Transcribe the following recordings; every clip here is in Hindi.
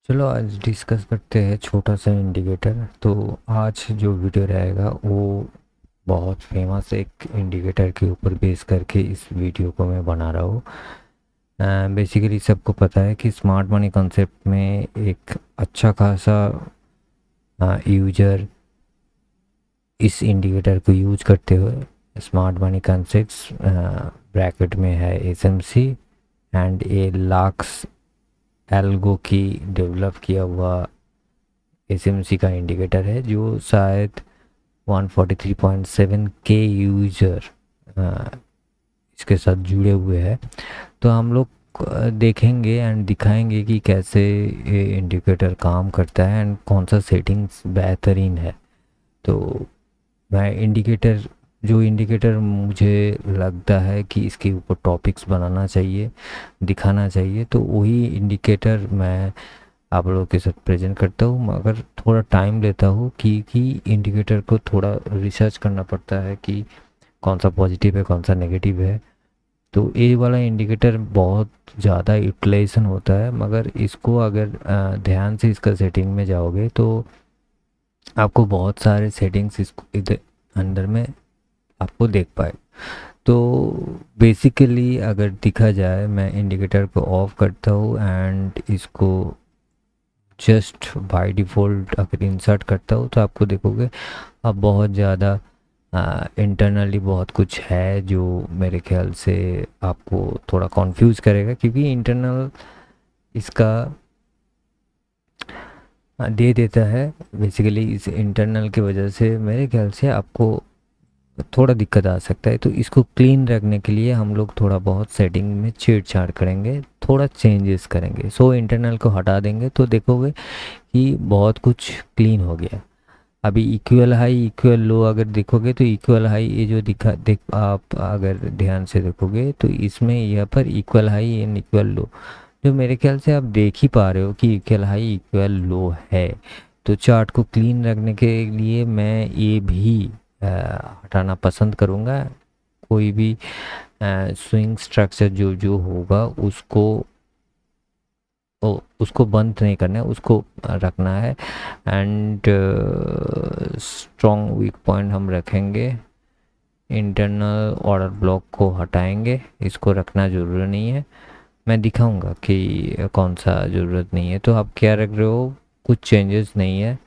चलो आज डिस्कस करते हैं छोटा सा इंडिकेटर। तो आज जो वीडियो रहेगा वो बहुत फेमस एक इंडिकेटर के ऊपर बेस करके इस वीडियो को मैं बना रहा हूँ। बेसिकली सबको पता है कि स्मार्ट मनी कॉन्सेप्ट में एक अच्छा खासा यूजर इस इंडिकेटर को यूज करते हुए स्मार्ट मनी कॉन्सेप्ट ब्रैकेट में है SMC and A lakhs algo की डेवलप किया हुआ एसएमसी का इंडिकेटर है जो शायद 143.7 के यूजर इसके साथ जुड़े हुए हैं। तो हम लोग देखेंगे एंड दिखाएंगे कि कैसे ये इंडिकेटर काम करता है एंड कौन सा सेटिंग्स बेहतरीन है। तो मैं इंडिकेटर मुझे लगता है कि इसके ऊपर टॉपिक्स बनाना चाहिए, दिखाना चाहिए, तो वही इंडिकेटर मैं आप लोगों के साथ प्रेजेंट करता हूँ। मगर थोड़ा टाइम लेता हूँ कि इंडिकेटर को थोड़ा रिसर्च करना पड़ता है कि कौन सा पॉजिटिव है कौन सा नेगेटिव है। तो ये वाला इंडिकेटर बहुत ज़्यादा यूटिलाइजेशन होता है, मगर इसको अगर ध्यान से इसका सेटिंग में जाओगे तो आपको बहुत सारे सेटिंग्स इसको इधर अंदर में आपको देख पाए। तो बेसिकली अगर दिखा जाए मैं इंडिकेटर को ऑफ करता हूँ एंड इसको जस्ट बाय डिफ़ॉल्ट अगर इंसर्ट करता हूँ तो आपको देखोगे अब बहुत ज़्यादा इंटरनली बहुत कुछ है जो मेरे ख्याल से आपको थोड़ा कंफ्यूज करेगा, क्योंकि इंटरनल इसका दे देता है। बेसिकली इस इंटरनल की वजह से मेरे ख्याल से आपको थोड़ा दिक्कत आ सकता है। तो इसको क्लीन रखने के लिए हम लोग थोड़ा बहुत सेटिंग में छेड़छाड़ करेंगे, थोड़ा चेंजेस करेंगे। सो इंटरनल को हटा देंगे तो देखोगे कि बहुत कुछ क्लीन हो गया। अभी इक्वल हाई इक्वल लो अगर देखोगे तो इक्वल हाई ये जो दिखा देख आप अगर ध्यान से देखोगे तो इसमें यहाँ पर इक्वल हाई एंड इक्वल लो जो मेरे ख्याल से आप देख ही पा रहे हो कि इक्वल हाई इक्वल लो है। तो चार्ट को क्लीन रखने के लिए मैं ये भी हटाना पसंद करूँगा। कोई भी स्विंग स्ट्रक्चर जो जो होगा उसको बंद नहीं करना है, उसको रखना है। एंड स्ट्रॉन्ग वीक पॉइंट हम रखेंगे। इंटरनल ऑर्डर ब्लॉक को हटाएंगे, इसको रखना ज़रूरी नहीं है। मैं दिखाऊंगा कि कौन सा ज़रूरत नहीं है। तो आप क्या रख रहे हो, कुछ चेंजेस नहीं है।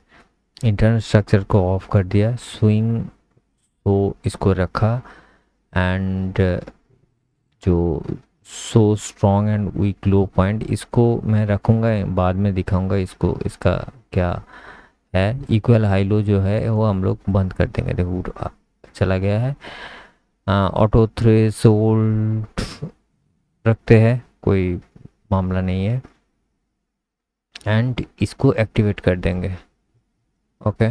इंटरनल स्ट्रक्चर को ऑफ कर दिया, स्विंग को इसको रखा एंड जो so strong and weak low point इसको मैं रखूँगा, बाद में दिखाऊंगा इसको इसका क्या है। इक्वल हाई लो जो है वो हम लोग बंद कर देंगे। देखो चला गया है। ऑटो थ्रेशोल्ड रखते हैं, कोई मामला नहीं है। एंड इसको एक्टिवेट कर देंगे। ओके,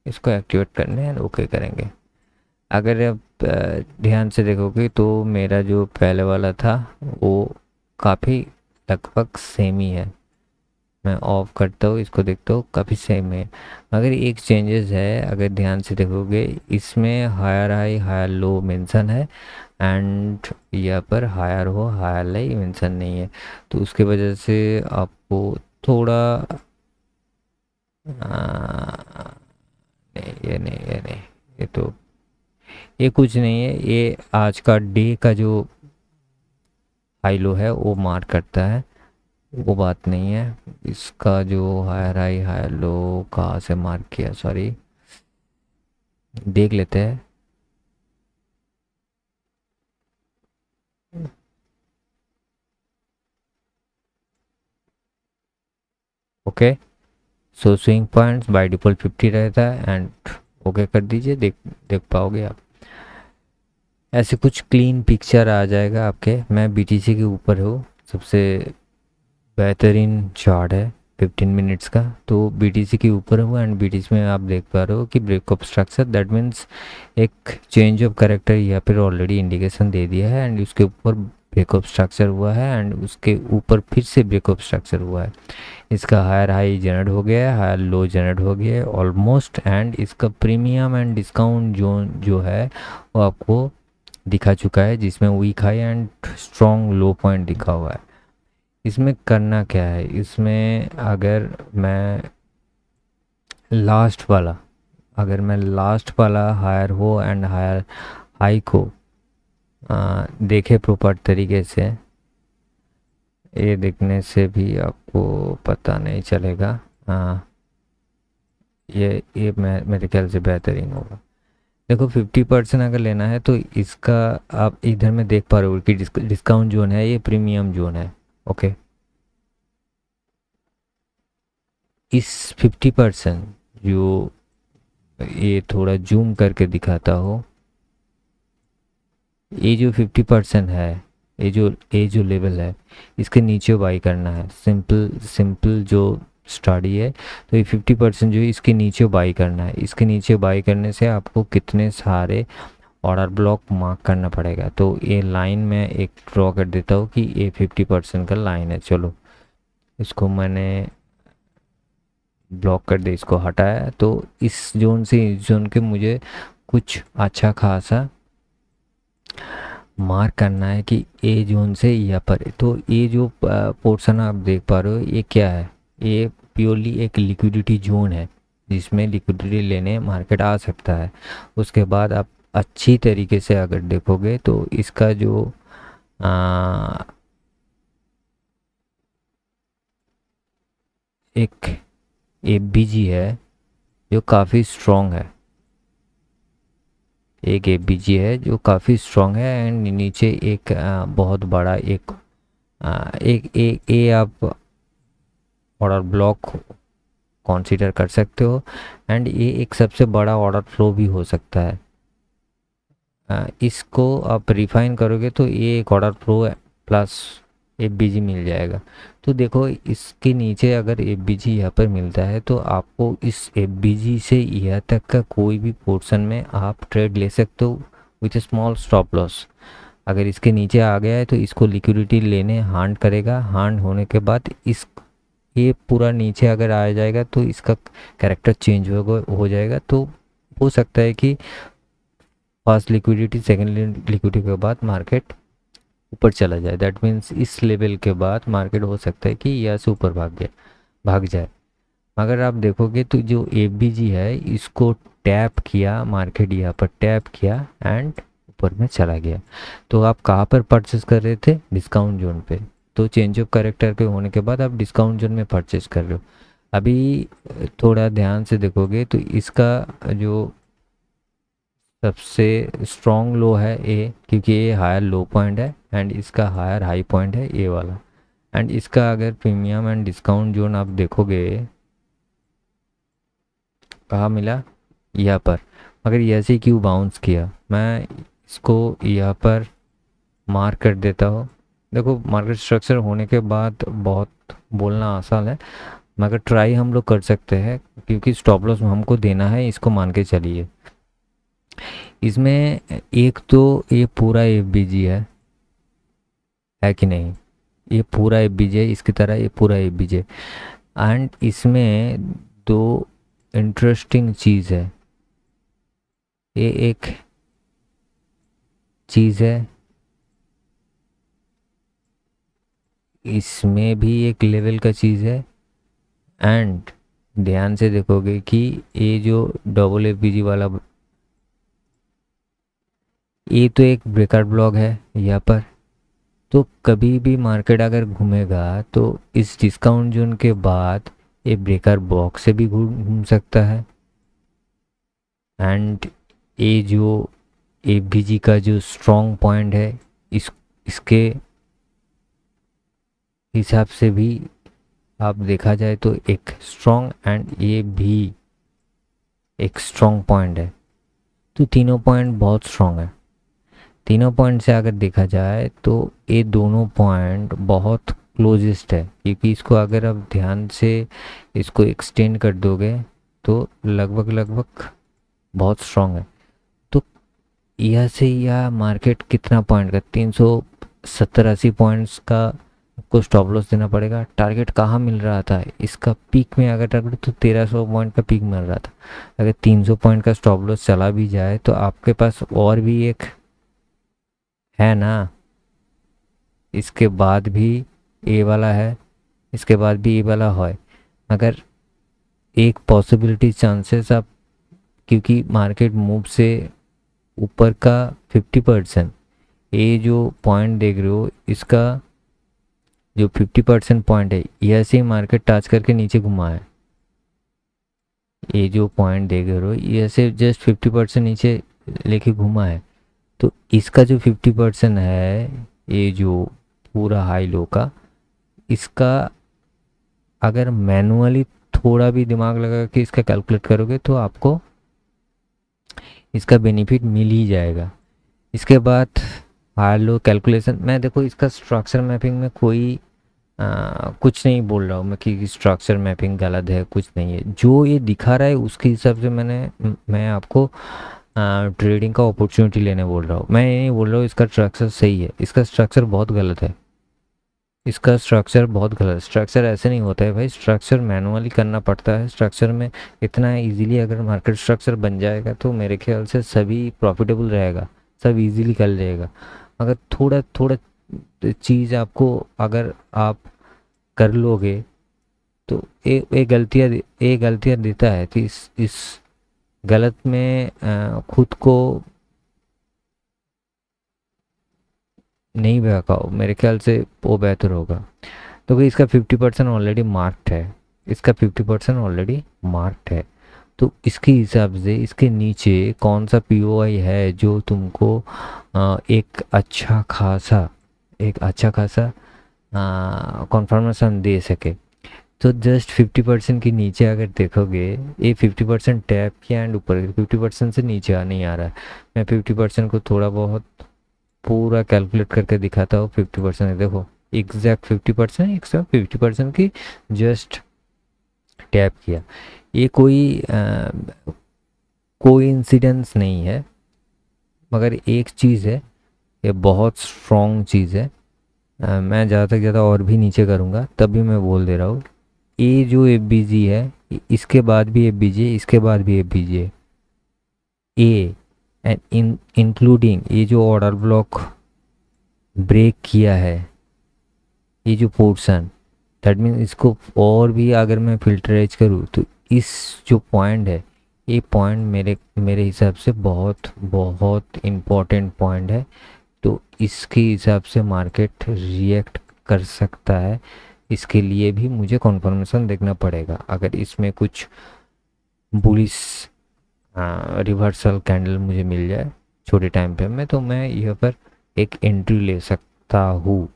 इसको एक्टिवेट करने हैं, ओके करेंगे। अगर आप ध्यान से देखोगे तो मेरा जो पहले वाला था वो काफ़ी लगभग सेम ही है। मैं ऑफ करता हूँ, इसको देखता हूँ, काफ़ी सेम है। मगर एक चेंजेस है, अगर ध्यान से देखोगे इसमें higher high higher low mention है एंड यहाँ पर हायर हो हायर लाई मेंशन नहीं है। तो उसके वजह से आपको थोड़ा नहीं ये नहीं ये नहीं, ये तो ये कुछ नहीं है। ये आज का डे का जो हाई लो है वो मार्क करता है, वो बात नहीं है। इसका जो हायर हाई हायर लो कहाँ से मार्क किया, सॉरी, देख लेते हैं। Okay, so swing points by default 50 रहता है एंड ओके कर दीजिए, देख देख पाओगे आप ऐसे कुछ क्लीन पिक्चर आ जाएगा आपके। मैं बीटीसी के ऊपर हूँ, सबसे बेहतरीन चार्ट है 15 मिनट्स का। तो बीटीसी के ऊपर हुआ एंड बीटीसी में आप देख पा रहे हो कि ब्रेकअप स्ट्रक्चर, दैट मीन्स एक चेंज ऑफ कैरेक्टर यहाँ पर ऑलरेडी इंडिकेशन दे दिया है एंड उसके ऊपर ब्रेकअप स्ट्रक्चर हुआ है एंड उसके ऊपर फिर से ब्रेकअप स्ट्रक्चर हुआ है। इसका हायर हाई जनरेट हो गया है, हायर लो जनरेट हो गया है ऑलमोस्ट, एंड इसका प्रीमियम एंड डिस्काउंट जोन जो है वो आपको दिखा चुका है, जिसमें weak high and strong low point दिखा हुआ है। इसमें करना क्या है, इसमें अगर मैं लास्ट वाला लास्ट वाला हायर हो एंड हायर हाई को देखे प्रॉपर तरीके से, ये देखने से भी आपको पता नहीं चलेगा। हाँ, ये मेरे ख्याल से बेहतरीन होगा। देखो 50% अगर लेना है तो इसका आप इधर में देख पा रहे हो कि डिस्काउंट जोन है, ये प्रीमियम जोन है। ओके, इस 50% जो, ये थोड़ा जूम करके दिखाता हो, ये जो 50% है, ये जो लेवल है, इसके नीचे बाई करना है। सिंपल सिंपल जो स्टडी है, तो ये 50% जो है इसके नीचे बाई करना है। इसके नीचे बाई करने से आपको कितने सारे ऑर्डर ब्लॉक मार्क करना पड़ेगा। तो ये लाइन में एक ड्रॉ कर देता हूँ कि ये 50% का लाइन है। चलो, इसको मैंने ब्लॉक कर दे, इसको हटाया। तो इस जोन से इस जोन के मुझे कुछ अच्छा खासा मार्क करना है कि ए जोन से यहाँ पर। तो ये जो पोर्शन आप देख पा रहे हो, ये क्या है, ये प्योरली एक लिक्विडिटी जोन है जिसमें लिक्विडिटी लेने मार्केट आ सकता है। उसके बाद आप अच्छी तरीके से अगर देखोगे तो इसका जो आ, एक एफबीजी है जो काफ़ी स्ट्रॉन्ग है, एक एफबीजी है जो काफ़ी स्ट्रॉन्ग है। एंड नीचे एक बहुत बड़ा एक एक ए आप ऑर्डर ब्लॉक कंसीडर कर सकते हो। एंड ये एक सबसे बड़ा ऑर्डर फ्लो भी हो सकता है। इसको आप रिफाइन करोगे तो ये एक order flow plus F B G मिल जाएगा। तो देखो, इसके नीचे अगर एफ बी जी यहाँ पर मिलता है तो आपको इस एफ बी जी से यहाँ तक का कोई भी पोर्शन में आप ट्रेड ले सकते हो विथ स्मॉल स्टॉप लॉस। अगर इसके नीचे आ गया है तो इसको लिक्विडिटी लेने हांड करेगा। हांड होने के बाद इस ये पूरा नीचे अगर आ जाएगा तो इसका कैरेक्टर चेंज हो जाएगा। तो हो सकता है कि फर्स्ट लिक्विडिटी सेकेंड लिक्विडिटी के बाद मार्केट ऊपर चला जाए। दैट मीन्स इस लेवल के बाद मार्केट हो सकता है कि यहाँ से ऊपर भाग जाए। अगर आप देखोगे तो जो एफ बी जी है, इसको टैप किया मार्केट, यहाँ पर टैप किया एंड ऊपर में चला गया। तो आप कहाँ पर परचेस कर रहे थे, डिस्काउंट जोन पे। तो चेंज ऑफ करेक्टर के होने के बाद आप डिस्काउंट जोन में परचेस कर रहे हो। अभी थोड़ा ध्यान से देखोगे तो इसका जो सबसे स्ट्रॉन्ग लो है ए, क्योंकि ये हायर लो पॉइंट है एंड इसका हायर हाई पॉइंट है ए वाला। एंड इसका अगर प्रीमियम एंड डिस्काउंट जोन आप देखोगे, कहाँ मिला, यहाँ पर। मगर ऐसे क्यों बाउंस किया, मैं इसको यहाँ पर मार्क कर देता हूँ। देखो, मार्केट स्ट्रक्चर होने के बाद बहुत बोलना आसान है, मगर ट्राई हम लोग कर सकते हैं क्योंकि स्टॉप लॉस हमको देना है, इसको मान के चलिए। इसमें एक तो ये पूरा एफ बी जी है कि नहीं, ये पूरा एफ बी जी है, इसकी तरह ये पूरा एफ बी जी है। एंड इसमें दो इंटरेस्टिंग चीज़ है, ये एक चीज़ है, इसमें भी एक लेवल का चीज़ है। एंड ध्यान से देखोगे कि ये जो डबल एफ बी जी वाला, ये तो एक ब्रेकर ब्लॉक है यहाँ पर। तो कभी भी मार्केट अगर घूमेगा तो इस डिस्काउंट जोन के बाद ये ब्रेकर ब्लॉक से भी घूम घूम सकता है। एंड ये जो एफबीजी का जो स्ट्रॉन्ग पॉइंट है, इसके हिसाब से भी आप देखा जाए तो एक स्ट्रॉन्ग एंड ये भी एक स्ट्रॉन्ग पॉइंट है। तो तीनों पॉइंट बहुत स्ट्रॉन्ग है। तीनों पॉइंट से अगर देखा जाए तो ये दोनों पॉइंट बहुत क्लोजेस्ट है, क्योंकि इसको अगर आप ध्यान से इसको एक्सटेंड कर दोगे तो लगभग लगभग बहुत स्ट्रॉन्ग है। तो यह से यह मार्केट कितना पॉइंट का, 370-80 पॉइंट्स का आपको स्टॉप लॉस देना पड़ेगा। टारगेट कहाँ मिल रहा था, इसका पीक में अगर टारगेट तो 1300 पॉइंट का पीक मिल रहा था। अगर 300 पॉइंट का स्टॉप लॉस चला भी जाए तो आपके पास और भी एक है ना, इसके बाद भी ए वाला है, इसके बाद भी ए वाला है। अगर एक पॉसिबिलिटी चांसेस आप, क्योंकि मार्केट मूव से ऊपर का 50%, ये जो पॉइंट देख रहे हो इसका जो 50% पॉइंट है, ये ऐसे ही मार्केट टच करके नीचे घुमा है। ये जो पॉइंट देख रहे हो ये ऐसे जस्ट 50% नीचे लेके घुमा है। तो इसका जो 50% है, ये जो पूरा हाई लो का, इसका अगर मैनुअली थोड़ा भी दिमाग लगा के इसका कैलकुलेट करोगे तो आपको इसका बेनिफिट मिल ही जाएगा। इसके बाद हाई लो कैलकुलेशन, मैं देखो इसका स्ट्रक्चर मैपिंग में कोई कुछ नहीं बोल रहा हूँ मैं कि स्ट्रक्चर मैपिंग गलत है, कुछ नहीं है। जो ये दिखा रहा है उसके हिसाब से मैं आपको ट्रेडिंग का अपॉर्चुनिटी लेने बोल रहा हूँ। मैं ये नहीं बोल रहा हूँ इसका स्ट्रक्चर सही है, इसका स्ट्रक्चर बहुत गलत है। इसका स्ट्रक्चर बहुत गलत, स्ट्रक्चर ऐसे नहीं होता है भाई, स्ट्रक्चर मैनुअली करना पड़ता है। स्ट्रक्चर में इतना इजीली अगर मार्केट स्ट्रक्चर बन जाएगा तो मेरे ख्याल से सभी प्रॉफिटेबल रहेगा, सब इजीली कर लेगा। अगर थोड़ा थोड़ा चीज़ आपको अगर आप कर लोगे तो ये गलतियाँ देता है। तो इस गलत में खुद को नहीं बहकाओ, मेरे ख्याल से वो बेहतर होगा। तो भाई इसका 50% ऑलरेडी मार्क्ड है, इसका 50% ऑलरेडी मार्क्ड है। तो इसके हिसाब से इसके नीचे कौन सा पीओआई है जो तुमको एक अच्छा खासा कॉन्फर्मेशन दे सके। तो जस्ट 50% के नीचे अगर देखोगे, ये 50% टैप किया एंड ऊपर 50% से नीचे नहीं आ रहा है। मैं 50% को थोड़ा बहुत पूरा कैलकुलेट करके दिखाता हूँ। 50% देखो, एग्जैक्ट 50% की जस्ट टैप किया। ये कोई इंसिडेंस नहीं है, मगर एक चीज़ है, ये बहुत स्ट्रॉन्ग चीज़ है। मैं ज़्यादा से ज़्यादा और भी नीचे करूँगा, तभी मैं बोल दे रहा हूँ। ये जो एफ बी जी है, इसके बाद भी एफ बी जी है, इसके बाद भी एफ बी जी है, ए एंड इंक्लूडिंग ये जो ऑर्डर ब्लॉक ब्रेक किया है, ये जो पोर्शन, दैट मीन इसको और भी अगर मैं फिल्टरेज करूँ तो इस जो पॉइंट है, ये पॉइंट मेरे मेरे हिसाब से बहुत बहुत इम्पोर्टेंट पॉइंट है। तो इसके हिसाब से मार्केट रिएक्ट कर सकता है। इसके लिए भी मुझे कॉन्फर्मेशन देखना पड़ेगा। अगर इसमें कुछ बुलिश रिवर्सल कैंडल मुझे मिल जाए छोटे टाइम पे में, तो मैं यहाँ पर एक एंट्री ले सकता हूँ।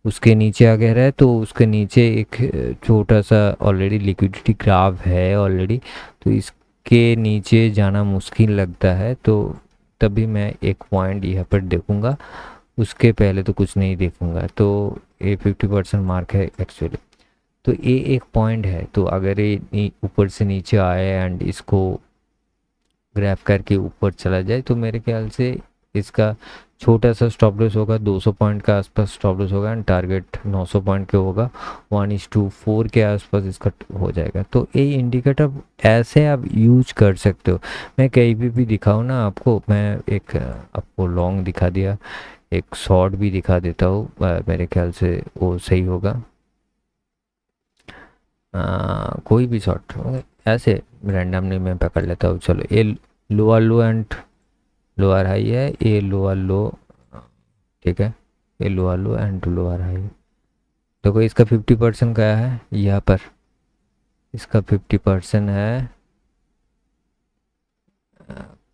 उसके नीचे अगर है तो उसके नीचे एक छोटा सा ऑलरेडी लिक्विडिटी ग्राफ है ऑलरेडी, तो इसके नीचे जाना मुश्किल लगता है। तो तभी मैं एक पॉइंट यहाँ पर देखूँगा, उसके पहले तो कुछ नहीं देखूँगा। तो ये 50% मार्क है एक्चुअली। तो ये एक पॉइंट है। तो अगर ये ऊपर से नीचे आए एंड इसको ग्रैब करके ऊपर चला जाए तो मेरे ख्याल से इसका छोटा सा स्टॉप लॉस होगा, 200 पॉइंट का आसपास स्टॉप लॉस होगा एंड टारगेट 900 पॉइंट के होगा, 1:4 के आसपास इसका हो जाएगा। तो ये इंडिकेटर ऐसे आप यूज कर सकते हो। मैं कहीं भी दिखाऊँ ना आपको, मैं एक आपको लॉन्ग दिखा दिया, एक शॉर्ट भी दिखा देता हूँ, मेरे ख्याल से वो सही होगा। कोई भी शॉर्ट ऐसे रैंडमली मैं पकड़ लेता हूँ। चलो, ये lower low and lower high है, ये लोअर लो, ठीक है, ये lower low and lower high. देखो इसका 50% क्या है यहाँ पर, इसका 50% है,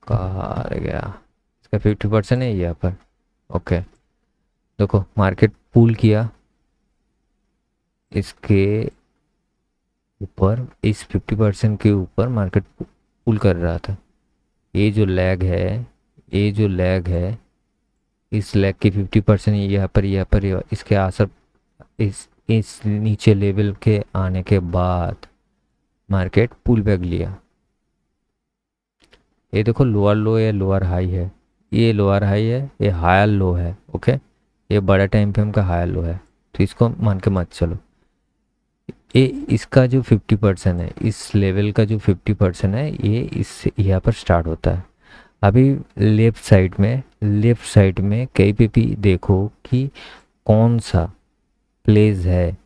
कहाँ रह गया, इसका 50% है यहाँ पर। ओके, देखो मार्केट पुल किया इसके ऊपर, इस 50% के ऊपर मार्केट पुल कर रहा था। ये जो लैग है, ये जो लैग है, इस लैग की 50% इसके आसर इस नीचे लेवल के आने के बाद मार्केट पुल बैक लिया। ये देखो लोअर लो या लोअर हाई है, ये लोअर हाई है, ये हायर लो है। ओके, ये बड़ा टाइम फ्रेम का हायर लो है, तो इसको मान के मत चलो। ये इसका जो 50% है, इस लेवल का जो 50% है, ये इस यहाँ पर स्टार्ट होता है। अभी लेफ्ट साइड में कहीं पे भी देखो कि कौन सा प्लेस है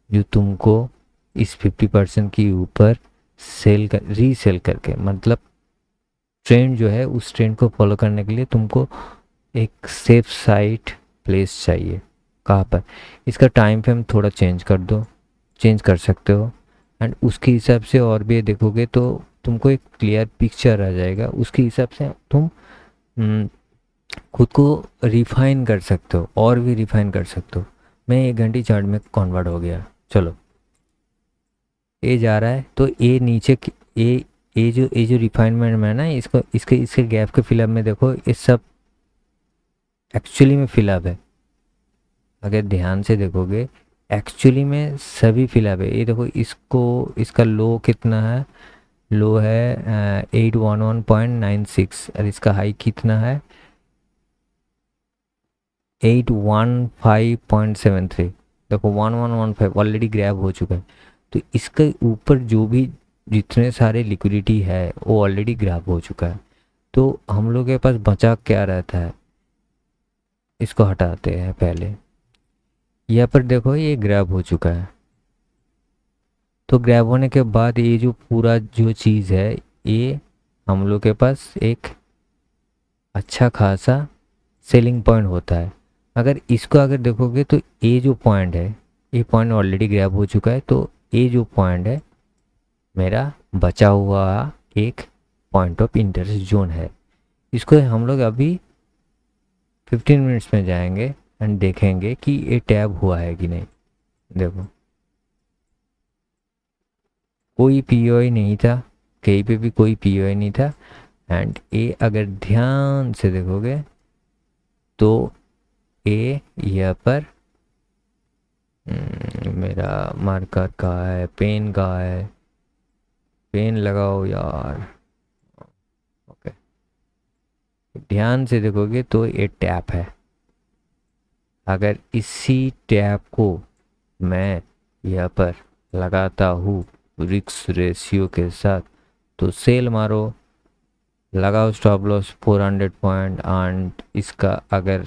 जो तुमको इस 50% के ऊपर सेल कर रीसेल करके, मतलब ट्रेंड जो है उस ट्रेंड को फॉलो करने के लिए तुमको एक सेफ साइट प्लेस चाहिए। कहाँ पर? इसका टाइम फ्रेम थोड़ा चेंज कर दो, चेंज कर सकते हो। एंड उसके हिसाब से और भी देखोगे तो तुमको एक क्लियर पिक्चर आ जाएगा। उसके हिसाब से तुम हम्म, खुद को रिफाइन कर सकते हो और भी रिफाइन कर सकते हो। मैं 1 घंटे चार्ट में कन्वर्ट हो गया, चलो ए जा रहा है तो ए नीचे ए ए जो रिफाइनमेंट में है ना, इसको इसके इसके गैप के फिलअप में देखो, ये सब एक्चुअली में फिलअप है। अगर ध्यान से देखोगे एक्चुअली में सभी फिलअप है। ये देखो, इसको इसका लो कितना है, लो है 811.96 और इसका हाई कितना है 815.73। देखो 1115 ऑलरेडी ग्रैब हो चुका है। तो इसके ऊपर जो भी जितने सारे लिक्विडिटी है वो ऑलरेडी ग्रैब हो चुका है। तो हम लोग के पास बचा क्या रहता है, इसको हटाते हैं पहले। यहाँ पर देखो ये ग्रैब हो चुका है। तो ग्रैब होने के बाद ये जो पूरा जो चीज़ है, ये हम लोग के पास एक अच्छा खासा सेलिंग पॉइंट होता है। अगर इसको अगर देखोगे तो ये जो पॉइंट है, ये पॉइंट ऑलरेडी ग्रैब हो चुका है। तो ये जो पॉइंट है मेरा बचा हुआ एक पॉइंट ऑफ इंटरेस्ट जोन है। इसको हम लोग अभी 15 मिनट्स में जाएंगे एंड देखेंगे कि ये टैब हुआ है कि नहीं। देखो कोई पीओआई नहीं था, कहीं पे भी कोई पीओआई नहीं था। एंड ये अगर ध्यान से देखोगे तो ये यहाँ पर मेरा मार्कर कहाँ है, पेन कहाँ है, पेन लगाओ यार। ओके, ध्यान से देखोगे तो ये टैप है। अगर इसी टैप को मैं यहाँ पर लगाता हूँ रिस्क रेशियो के साथ, तो सेल मारो, लगाओ स्टॉप लॉस 400 पॉइंट। एंड इसका अगर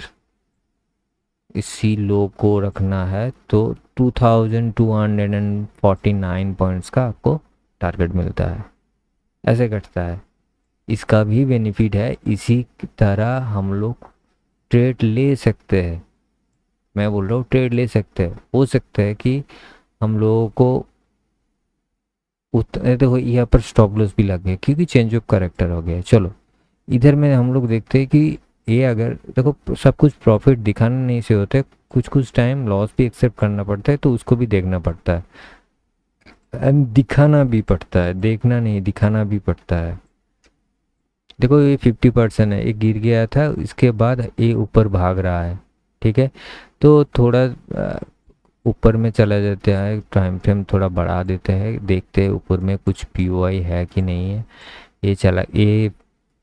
इसी लो को रखना है तो 2249 पॉइंट्स का आपको टारगेट मिलता है। ऐसे घटता है। इसका भी बेनिफिट है। इसी तरह हम लोग ट्रेड ले सकते हैं। मैं बोल रहा हूँ ट्रेड ले सकते हैं। हो सकता है कि हम लोगों को उतने, देखो यहाँ पर स्टॉप लॉस भी लग गया क्योंकि चेंज ऑफ करेक्टर हो गया। चलो इधर में हम लोग देखते हैं कि ये अगर देखो सब कुछ प्रॉफिट दिखाने नहीं से होते, कुछ कुछ टाइम लॉस भी एक्सेप्ट करना पड़ता है, तो उसको भी देखना पड़ता है एंड दिखाना भी पड़ता है। देखना नहीं, दिखाना भी पड़ता है। देखो ये 50% है, ये गिर गया था, इसके बाद ये ऊपर भाग रहा है। ठीक है, तो थोड़ा ऊपर में चला जाते हैं, टाइम फ्रेम थोड़ा बढ़ा देते हैं, देखते हैं ऊपर में कुछ पीओआई है कि नहीं है। ये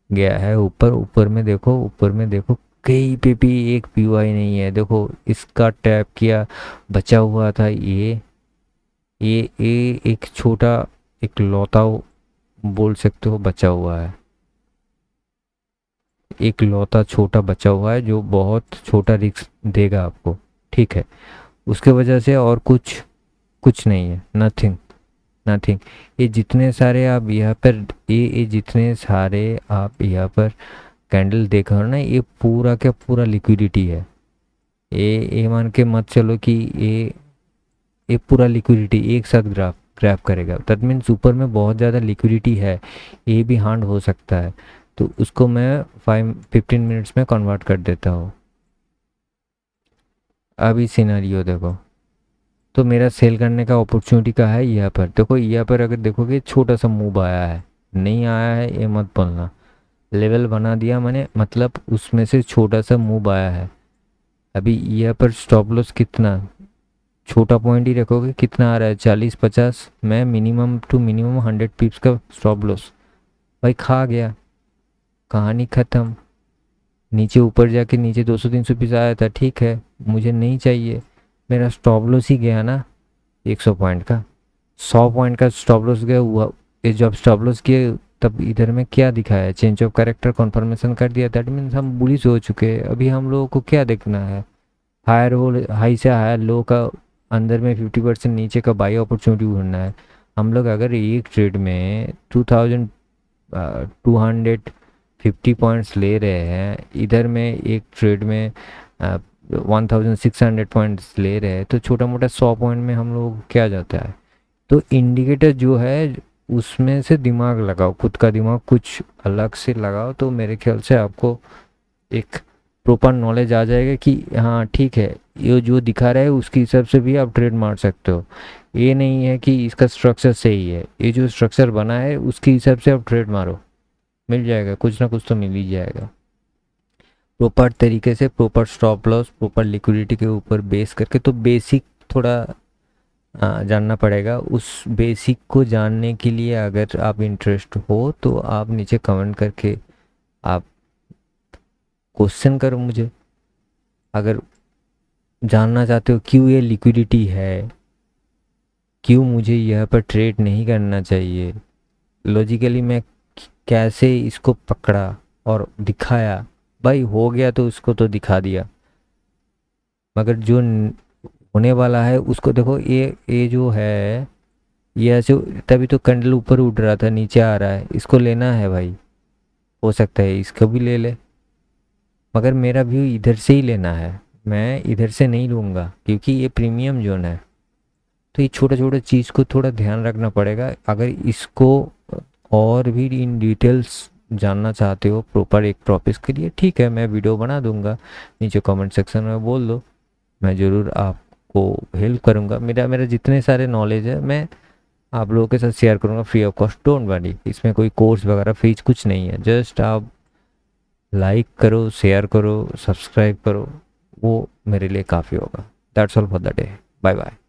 गया है ऊपर, ऊपर में देखो, ऊपर में देखो कहीं पे भी एक पीओआई नहीं है। देखो इसका टैप किया, बचा हुआ था ये एक छोटा, एक लौता बोल सकते हो बचा हुआ है। एक लौता छोटा बचा हुआ है जो बहुत छोटा रिस्क देगा आपको। ठीक है, उसके वजह से और कुछ कुछ नहीं है, नथिंग नथिंग। ये जितने सारे आप यहाँ पर ये जितने सारे आप यहाँ पर कैंडल देख रहे हो ना, ये पूरा क्या पूरा लिक्विडिटी है। ये मान के मत चलो कि ये पूरा लिक्विडिटी एक साथ ग्राफ ग्रैब करेगा। दैट मीन्स ऊपर में बहुत ज़्यादा लिक्विडिटी है, ये भी हांड हो सकता है। तो उसको मैं 15 मिनट्स में कन्वर्ट कर देता हूँ। अभी सिनेरियो देखो, तो मेरा सेल करने का अपॉर्चुनिटी का है यहाँ पर। देखो यहाँ पर अगर देखोगे छोटा सा मूव आया है, नहीं आया है ये मत बोलना, लेवल बना दिया मैंने, मतलब उसमें से छोटा सा मूव आया है। अभी यहाँ पर स्टॉप लॉस कितना, छोटा पॉइंट ही रखोगे, कितना आ रहा है 40-50। मैं मिनिमम टू मिनिमम 100 पिप्स का स्टॉप लॉस भाई खा गया, कहानी ख़त्म। नीचे ऊपर जाके नीचे 200-300 पीस आया था, ठीक है, मुझे नहीं चाहिए, मेरा स्टॉप लॉस ही गया ना 100 पॉइंट का, 100 पॉइंट का स्टॉप लॉस गया हुआ। ये जब स्टॉप लॉस किए तब इधर में क्या दिखाया, चेंज ऑफ कैरेक्टर कन्फर्मेशन कर दिया। दैट मीन्स हम बुलिश हो चुके हैं। अभी हम लोगों को क्या देखना है, हायर हो, हाई से हायर लो का अंदर में 50% नीचे का बाई अपॉर्चुनिटी ढूंढना है। हम लोग अगर एक ट्रेड में 2250 पॉइंट्स ले रहे हैं, इधर में एक ट्रेड में 1600 पॉइंट्स ले रहे हैं, तो छोटा मोटा 100 पॉइंट में हम लोग क्या जाता है। तो इंडिकेटर जो है उसमें से दिमाग लगाओ, खुद का दिमाग कुछ अलग से लगाओ, तो मेरे ख्याल से आपको एक प्रॉपर नॉलेज आ जाएगा कि हाँ ठीक है, ये जो दिखा रहा है उसके हिसाब से भी आप ट्रेड मार सकते हो। ये नहीं है कि इसका स्ट्रक्चर सही है, ये जो स्ट्रक्चर बना है उसके हिसाब से आप ट्रेड मारो, मिल जाएगा, कुछ ना कुछ तो मिल ही जाएगा। प्रॉपर तरीके से, proper stop loss, proper liquidity के ऊपर बेस करके, तो बेसिक थोड़ा जानना पड़ेगा। उस बेसिक को जानने के लिए अगर आप इंटरेस्ट हो तो आप नीचे कमेंट करके आप क्वेश्चन करो मुझे। अगर जानना चाहते हो क्यों ये लिक्विडिटी है, क्यों मुझे यह पर ट्रेड नहीं करना चाहिए, लॉजिकली मैं कैसे इसको पकड़ा और दिखाया, भाई हो गया तो उसको तो दिखा दिया, मगर जो होने वाला है उसको देखो। ये जो है, ये ऐसे, तभी तो कैंडल ऊपर उठ रहा था, नीचे आ रहा है, इसको लेना है भाई, हो सकता है इसको भी ले ले, मगर मेरा व्यू इधर से ही लेना है, मैं इधर से नहीं लूँगा क्योंकि ये प्रीमियम जोन है। तो ये छोटा छोटा चीज़ को थोड़ा ध्यान रखना पड़ेगा। अगर इसको और भी इन डिटेल्स जानना चाहते हो प्रॉपर एक टॉपिक के लिए, ठीक है, मैं वीडियो बना दूंगा, नीचे कमेंट सेक्शन में बोल दो, मैं ज़रूर आपको हेल्प करूंगा। मेरा मेरा जितने सारे नॉलेज है मैं आप लोगों के साथ शेयर करूंगा free of cost, don't worry. इसमें कोई कोर्स वगैरह फीस कुछ नहीं है, जस्ट आप लाइक करो, शेयर करो, सब्सक्राइब करो, वो मेरे लिए काफ़ी होगा। That's all for the day, bye bye.